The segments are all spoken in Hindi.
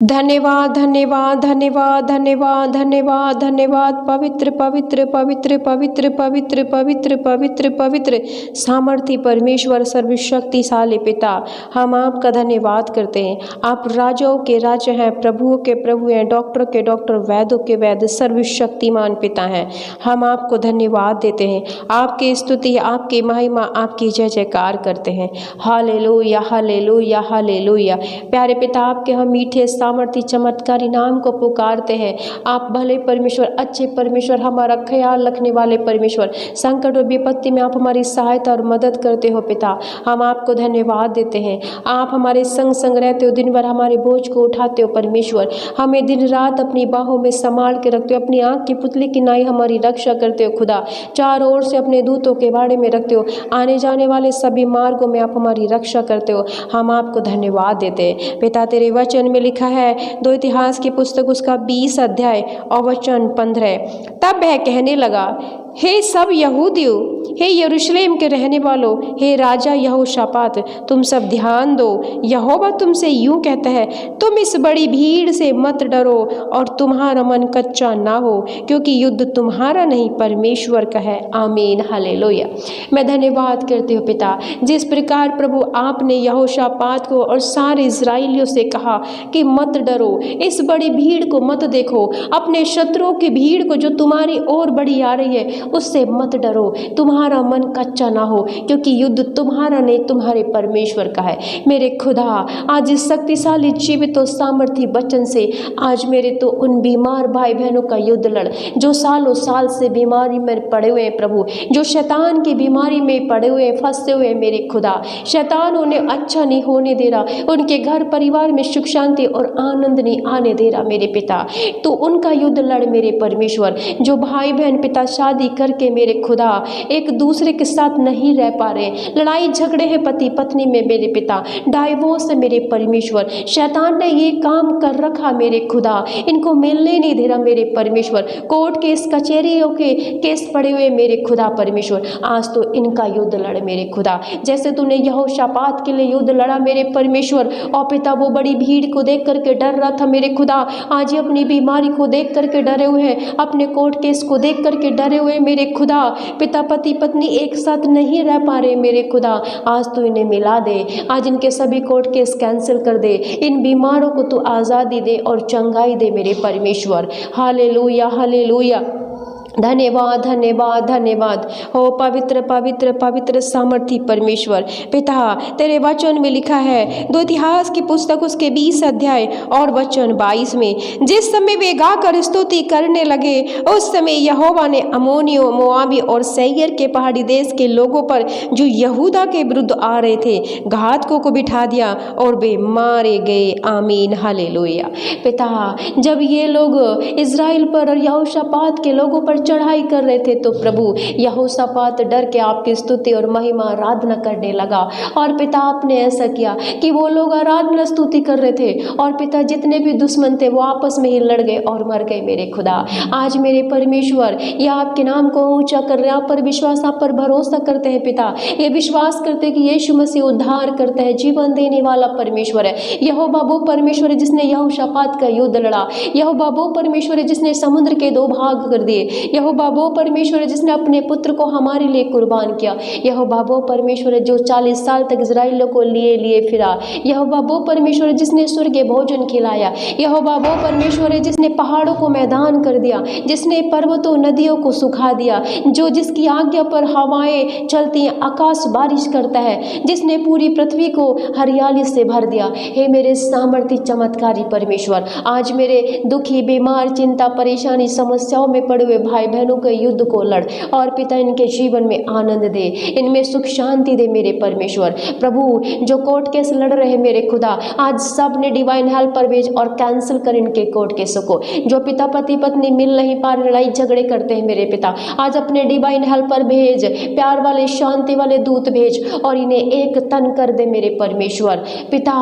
धन्यवाद धन्यवाद धन्यवाद धन्यवाद धन्यवाद धन्यवाद। पवित्र पवित्र पवित्र पवित्र पवित्र पवित्र पवित्र पवित्र सामर्थी परमेश्वर सर्वशक्तिशाली पिता, हम आपका धन्यवाद करते हैं। आप राजाओं के राजा हैं, प्रभुओं के प्रभु हैं, डॉक्टर के डॉक्टर, वैद्यों के वैद्य, सर्वशक्तिमान पिता हैं। हम आपको धन्यवाद देते हैं, आपकी स्तुति, आपकी महिमा, आपकी जय जयकार करते हैं। Hallelujah hallelujah hallelujah. प्यारे पिता, आपके हम मीठे सामर्थी चमत्कारी नाम को पुकारते हैं। आप भले परमेश्वर, अच्छे परमेश्वर, हमारा ख्याल रखने वाले परमेश्वर, संकट और विपत्ति में आप हमारी सहायता और मदद करते हो पिता। हम आपको धन्यवाद देते हैं। आप हमारे संग संग रहते हो, दिन भर हमारे बोझ को उठाते हो परमेश्वर। हमें दिन रात अपनी बाहों में संभाल के रखते हो, अपनी आँख की पुतली की नाई हमारी रक्षा करते हो खुदा। चारों ओर से अपने दूतों के बाड़े में रखते हो, आने जाने वाले सभी मार्गों में आप हमारी रक्षा करते हो। हम आपको धन्यवाद देते हैं पिता। तेरे वचन में लिखा है 2 इतिहास की पुस्तक उसका 20 अध्याय और वचन 15। तब वह कहने लगा, हे सब यहूदियों, हे यरूशलेम के रहने वालों, हे राजा यहोशापात, तुम सब ध्यान दो। यहोवा तुमसे यूं कहता है, तुम इस बड़ी भीड़ से मत डरो और तुम्हारा मन कच्चा ना हो, क्योंकि युद्ध तुम्हारा नहीं परमेश्वर का है। आमीन हालेलुया। मैं धन्यवाद करती हूँ पिता, जिस प्रकार प्रभु आपने यहोशापात को और सारे इजराइलियों से कहा कि मत डरो, इस बड़ी भीड़ को मत देखो, अपने शत्रुओं की भीड़ को जो तुम्हारी ओर बढ़ी आ रही है उससे मत डरो, तुम्हारा मन कच्चा ना हो, क्योंकि युद्ध तुम्हारा नहीं तुम्हारे परमेश्वर का है। मेरे खुदा, आज इस शक्तिशाली जीवित और सामर्थी वचन से आज मेरे तो उन बीमार भाई बहनों का युद्ध लड़, जो सालों साल से बीमारी में पड़े हुए हैं प्रभु, जो शैतान की बीमारी में पड़े हुए फंसे हुए मेरे खुदा, शैतान उन्हें अच्छा नहीं होने दे रहा, उनके घर परिवार में सुख शांति और आनंद नहीं आने दे रहा मेरे पिता। तो उनका युद्ध लड़ मेरे परमेश्वर। जो भाई बहन पिता शादी करके मेरे खुदा एक दूसरे के साथ नहीं रह पा रहे, लड़ाई झगड़े हैं पति पत्नी में मेरे पिता, डाइवोर्स है मेरे परमेश्वर, शैतान ने ये काम कर रखा मेरे खुदा, इनको मिलने नहीं दे रहा मेरे परमेश्वर, कोर्ट केस कचहरियों के केस पड़े हुए मेरे खुदा परमेश्वर। आज तो इनका युद्ध लड़ मेरे खुदा, जैसे तूने यहोशापात के लिए युद्ध लड़ा मेरे परमेश्वर। और पिता, वो बड़ी भीड़ को देख करके डर रहा था मेरे खुदा, आज ये अपनी बीमारी को देख करके डरे हुए हैं, अपने कोर्ट केस को देख करके डरे हुए मेरे खुदा। पिता पति पत्नी एक साथ नहीं रह पा रहे मेरे खुदा, आज तो इन्हें मिला दे, आज इनके सभी कोर्ट केस कैंसिल कर दे, इन बीमारों को तू आज़ादी दे और चंगाई दे मेरे परमेश्वर। Hallelujah hallelujah. धन्यवाद धन्यवाद धन्यवाद हो पवित्र पवित्र पवित्र सामर्थी परमेश्वर पिता। तेरे वचन में लिखा है 2 इतिहास की पुस्तक उसके 20 अध्याय और वचन 22 में, जिस समय वे गाकर स्तुति करने लगे उस समय यहोवा ने अमोनियों, मोआबी और सैयर के पहाड़ी देश के लोगों पर जो यहूदा के विरुद्ध आ रहे थे घातकों को बिठा दिया और वे मारे गए। आमीन हालेलुया। पिता, जब ये लोग इजराइल पर और यहोशापात के लोगों पर चढ़ाई कर रहे थे तो प्रभु यहोशापात डर के आपकी स्तुति और महिमा आराधना करने लगा। और पिता, आपने ऐसा किया कि वो लोग आराधना स्तुति कर रहे थे और पिता जितने भी दुश्मन थे वो आपस में ही लड़ गए और मर गए मेरे खुदा। आज मेरे परमेश्वर, ये आपके नाम को ऊंचा कर रहे हैं, आप पर विश्वास, आप पर भरोसा करते हैं पिता, ये विश्वास करते हैं कि यीशु मसीह उद्धार करता है, जीवन देने वाला परमेश्वर है। यहोवा वो परमेश्वर है जिसने यहोशापात का युद्ध लड़ा, यहोवा वो परमेश्वर है जिसने समुद्र के 2 भाग कर दिए, यहोवा वो परमेश्वर है जिसने अपने पुत्र को हमारे लिए कुर्बान किया, यहोवा वो परमेश्वर है जो 40 साल तक इजराइलियों को लिए फिरा, यहोवा वो परमेश्वर है जिसने स्वर्गीय भोजन खिलाया, यहोवा वो परमेश्वर है जिसने पहाड़ों को मैदान कर दिया, जिसने पर्वतों नदियों को सुखा दिया, जो जिसकी आज्ञा पर हवाएं चलती हैं, आकाश बारिश करता है, जिसने पूरी पृथ्वी को हरियाली से भर दिया। हे मेरे सामर्थी चमत्कारी परमेश्वर, आज मेरे दुखी, बीमार, चिंता, परेशानी, समस्याओं में पड़े हुए भाई बहनों के युद्ध को लड़ और पिता इनके जीवन में आनंद दे, इनमें सुख शांति दे मेरे परमेश्वर। प्रभु, जो कोर्ट केस लड़ रहे मेरे खुदा, आज सब ने डिवाइन हेल्पर भेज और कैंसिल कर इनके कोर्ट केसों को। जो पिता पति पत्नी मिल नहीं पा रहे, लड़ाई झगड़े करते हैं मेरे पिता, आज अपने डिवाइन हेल्पर भेज, प्यार वाले शांति वाले दूत भेज और इन्हें एक तन कर दे मेरे परमेश्वर। पिता,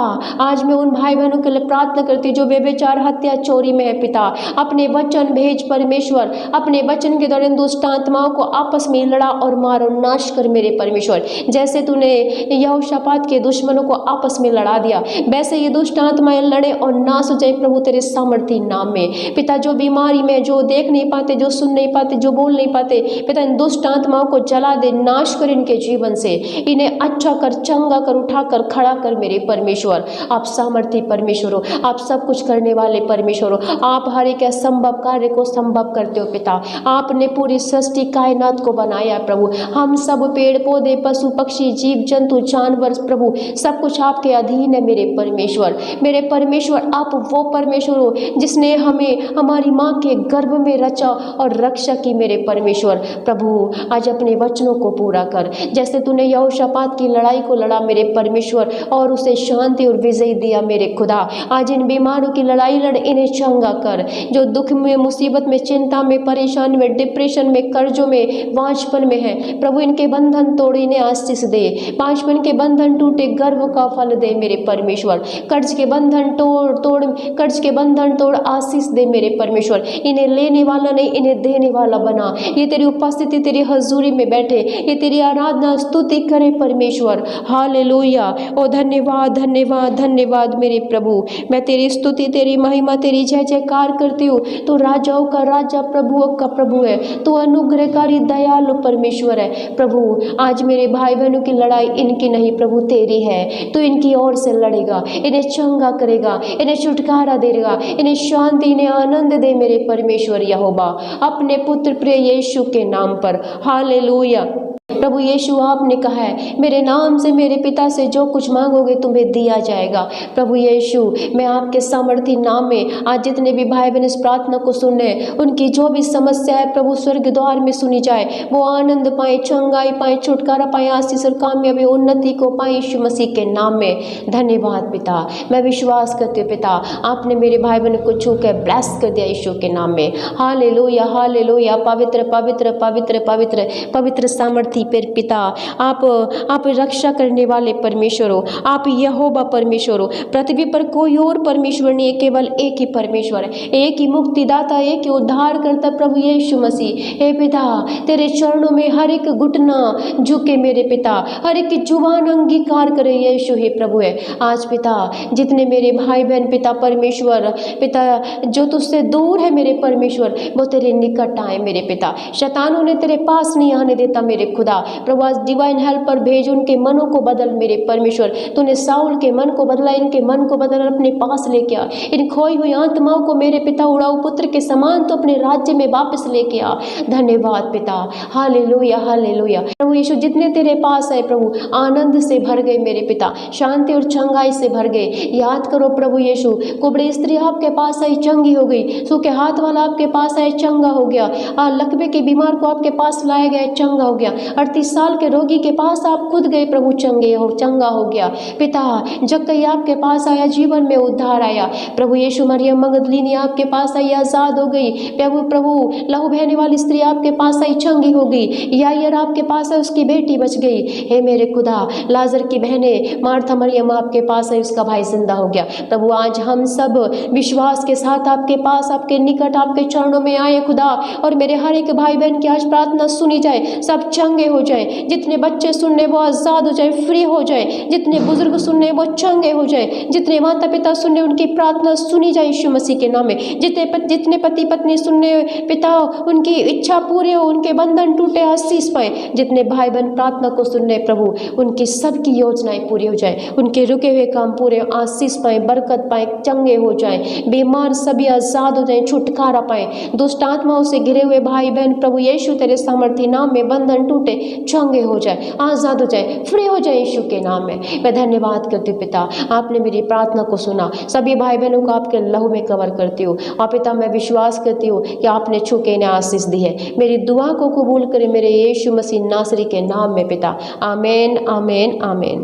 आज मैं उन भाई बहनों के लिए प्रार्थना करती हूँ जो व्यभिचार, हत्या, चोरी में है पिता, अपने वचन भेज परमेश्वर, अपने वचन के द्वारा दुष्ट आत्माओं को आपस में लड़ा और मारो, नाश कर मेरे परमेश्वर। जैसे तूने यहोशापात के दुश्मनों को आपस में लड़ा दिया, वैसे ये दुष्ट आत्माएं लड़े और नाश हो जाए प्रभु तेरे सामर्थी नाम में। पिता, जो बीमारी में, जो देख नहीं पाते, जो सुन नहीं पाते, जो बोल नहीं पाते, पिता इन दुष्ट आत्माओं को जला दे, नाश कर इनके जीवन से, इन्हें अच्छा कर, चंगा कर, उठा कर खड़ा कर मेरे परमेश्वर। आप सामर्थी परमेश्वर हो, आप सब कुछ करने वाले परमेश्वर हो, आप हर एक असंभव कार्य को संभव करते हो पिता। आपने पूरी सृष्टि कायनात को बनाया प्रभु, हम सब पेड़ पौधे, पशु पक्षी, जीव जंतु, जानवर प्रभु, सब कुछ आपके अधीन है मेरे परमेश्वर। मेरे परमेश्वर, आप वो परमेश्वर हो जिसने हमें हमारी माँ के गर्भ में रचा और रक्षा की मेरे परमेश्वर। प्रभु आज अपने वचनों को पूरा कर, जैसे तूने यहोशापात की लड़ाई को लड़ा मेरे परमेश्वर और उसे शांति और विजय दिया मेरे खुदा। आज इन बीमारों की लड़ाई लड़, इन्हें चंगा कर, जो दुख में, मुसीबत में, चिंता में, परेशानी में, डिप्रेशन में, कर्जों में, वांछपन में है प्रभु, इनके बंधन तोड़, इन्हें आशीष दे। वांछपन के बंधन टूटे, गर्व का फल दे मेरे परमेश्वर। कर्ज के बंधन तोड़, कर्ज के बंधन तोड़, आशीष दे मेरे परमेश्वर। इन्हें लेने वाला नहीं, इन्हें देने वाला बना। ये तेरी उपस्थिति, तेरी हजूरी में बैठे, ये तेरी आराधना स्तुति करे परमेश्वर। हालेलुया। ओ धन्यवाद, धन्यवाद, धन्यवाद मेरे प्रभु। मैं तेरी स्तुति, तेरी महिमा, तेरी जय जयकार करती हूँ। तू राजाओं का राजा, प्रभुओं का प्रभु है। तू अनुग्रहकारी दयालु परमेश्वर है प्रभु। आज मेरे भाई बहनों की लड़ाई इनकी नहीं प्रभु, तेरी है। तू इनकी ओर से लड़ेगा, इन्हें चंगा करेगा, इन्हें छुटकारा देगा, इन्हें शांति, इन्हें आनंद दे मेरे परमेश्वर यहोवा, अपने पुत्र प्रिय यीशु के नाम पर। हालेलुया। प्रभु यीशु, आपने कहा है मेरे नाम से, मेरे पिता से जो कुछ मांगोगे तुम्हें दिया जाएगा। प्रभु यीशु, मैं आपके सामर्थी नाम में आज जितने भी भाई बहन इस प्रार्थना को सुने, उनकी जो भी समस्या है प्रभु स्वर्ग द्वार में सुनी जाए, वो आनंद पाए, चंगाई पाए, छुटकारा पाए, आशीष और कामयाबी, उन्नति को पाए यीशु मसीह के नाम में। धन्यवाद पिता। मैं विश्वास करती हूँ पिता, आपने मेरे भाई बहन को छू कर ब्लेस कर दिया यीशु के नाम में। Hallelujah, hallelujah. पवित्र पवित्र पवित्र पवित्र पवित्र सामर्थी पर पिता, आप रक्षा करने वाले परमेश्वर हो, आप यहोवा परमेश्वर हो। पृथ्वी पर कोई और परमेश्वर नहीं है, केवल एक ही परमेश्वर है, एक ही मुक्तिदाता, एक ही उद्धार करता प्रभु यीशु मसीह। हे पिता, तेरे चरणों में हर एक घुटना झुके मेरे पिता, हर एक जुबान अंगीकार करे यीशु ही प्रभु है। आज पिता, जितने मेरे भाई बहन पिता परमेश्वर पिता जो तुझसे दूर है मेरे परमेश्वर, वो तेरे निकट आए मेरे पिता। शैतान उन्हें तेरे पास नहीं आने देता मेरे खुदा। प्रभु आज डिवाइन हेल्पर भेज, उनके मनों को बदल मेरे परमेश्वर। तूने साउल के मन को बदला, इनके मन को बदल, अपने पास लेके आ। इन खोई हुई आत्माओं को मेरे पिता उड़ाऊ पुत्र के समान तो अपने राज्य में वापस लेके आ। धन्यवाद पिता। Hallelujah, hallelujah. प्रभु यीशु, जितने तेरे पास है प्रभु, आनंद से भर गए मेरे पिता, शांति और चंगाई से भर गए। याद करो प्रभु यीशु, कुबड़ी स्त्री आपके पास आई, चंगी हो गई। सूखे हाथ वाला आपके पास आया, चंगा हो गया। लकवे के बीमार को आपके पास लाया गया, चंगा हो गया। 38 साल के रोगी के पास आप खुद गए प्रभु, चंगा हो गया। पिता, जक्कई आपके पास आया, जीवन में उद्धार आया। प्रभु यीशु, मरियम मगदलीनी आपके पास आई, आजाद हो गई। प्रभु लहू बहने वाली स्त्री आपके पास आई, चंगी हो गई। यायर आपके पास आई, उसकी बेटी बच गई। हे मेरे खुदा, लाजर की बहने मार्था मरियम आपके पास आई, उसका भाई जिंदा हो गया। प्रभु आज हम सब विश्वास के साथ आपके पास, आपके निकट, आपके चरणों में आए खुदा, और मेरे हर एक भाई बहन की आज प्रार्थना सुनी जाए, सब चंगे हो जाए। जितने बच्चे सुनने वो आज़ाद हो जाए, फ्री हो जाए। जितने बुजुर्ग सुनने वो चंगे हो जाए। जितने माता पिता सुनने उनकी प्रार्थना सुनी जाए यीशु मसीह के नाम में। जितने पति पत्नी सुनने पिता, उनकी इच्छा पूरी हो, उनके बंधन टूटे, आशीष पाए। जितने भाई बहन प्रार्थना को सुनने प्रभु, उनकी सबकी योजनाएं पूरी हो जाए, उनके रुके हुए काम पूरे, आशीष पाए, बरकत पाए, चंगे हो जाए। बीमार सभी आज़ाद हो जाए, छुटकारा पाए। दुष्ट आत्माओं से घिरे हुए भाई बहन प्रभु यीशु तेरे सामर्थी नाम में बंधन टूटे, चंगे हो जाए, आज़ाद हो जाए, फ्री हो जाए यीशु के नाम में। मैं धन्यवाद करती हूँ पिता, आपने मेरी प्रार्थना को सुना। सभी भाई बहनों को आपके लहू में कवर करती हूँ। और पिता, मैं विश्वास करती हूँ कि आपने छू के इन्हें आशीष दी है। मेरी दुआ को कबूल करें मेरे यीशु मसीह नासरी के नाम में पिता। आमीन, आमीन, आमीन।